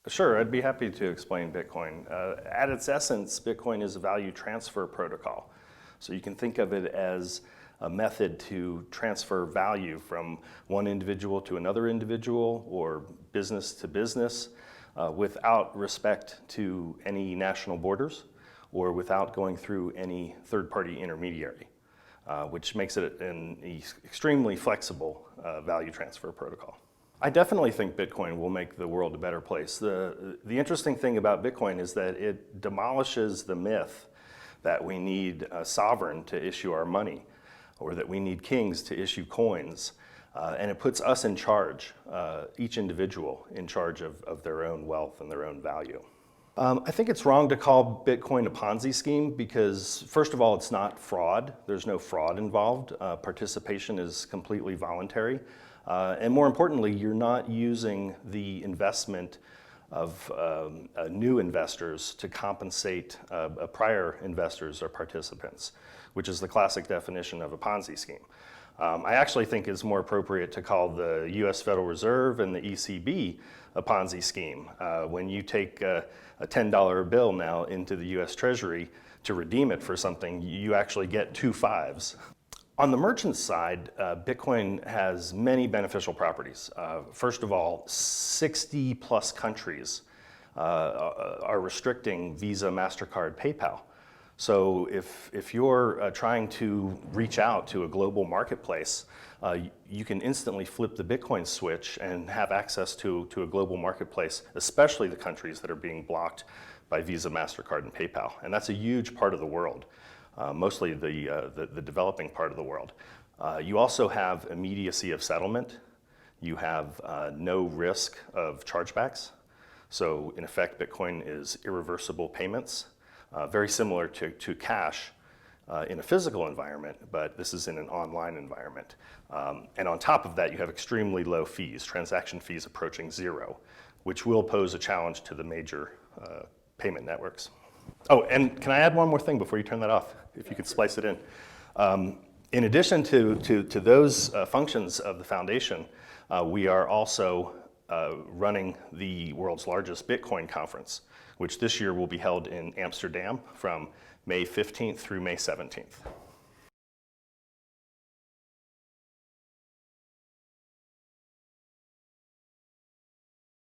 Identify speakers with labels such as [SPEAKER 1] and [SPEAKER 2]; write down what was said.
[SPEAKER 1] Sure, I'd be happy to explain Bitcoin. At its essence, Bitcoin is a value transfer protocol. So you can think of it as a method to transfer value from one individual to another individual or business to business without respect to any national borders or without going through any third-party intermediary, which makes it an extremely flexible value transfer protocol. I definitely think Bitcoin will make the world a better place. The interesting thing about Bitcoin is that it demolishes the myth that we need a sovereign to issue our money or that we need kings to issue coins. And it puts us in charge, each individual in charge of their own wealth and their own value. I think it's wrong to call Bitcoin a Ponzi scheme because, first of all, it's not fraud. There's no fraud involved. Participation is completely voluntary. And more importantly, you're not using the investment of new investors to compensate prior investors or participants, which is the classic definition of a Ponzi scheme. I actually think it's more appropriate to call the US Federal Reserve and the ECB a Ponzi scheme. When you take a $10 bill now into the US Treasury to redeem it for something, you actually get 2 5s. On the merchant side, Bitcoin has many beneficial properties. First of all, 60 plus countries are restricting Visa, MasterCard, PayPal. So if you're trying to reach out to a global marketplace, you can instantly flip the Bitcoin switch and have access to a global marketplace, especially the countries that are being blocked by Visa, MasterCard, and PayPal. And that's a huge part of the world. Mostly the developing part of the world. You also have immediacy of settlement. You have no risk of chargebacks. So in effect, Bitcoin is irreversible payments, very similar to cash in a physical environment, but this is in an online environment. And on top of that, you have extremely low fees, transaction fees approaching 0, which will pose a challenge to the major payment networks. Oh, and can I add one more thing before you turn that off, if you could splice it in? In addition to those functions of the foundation, we are also running the world's largest Bitcoin conference, which this year will be held in Amsterdam from May 15th through May 17th.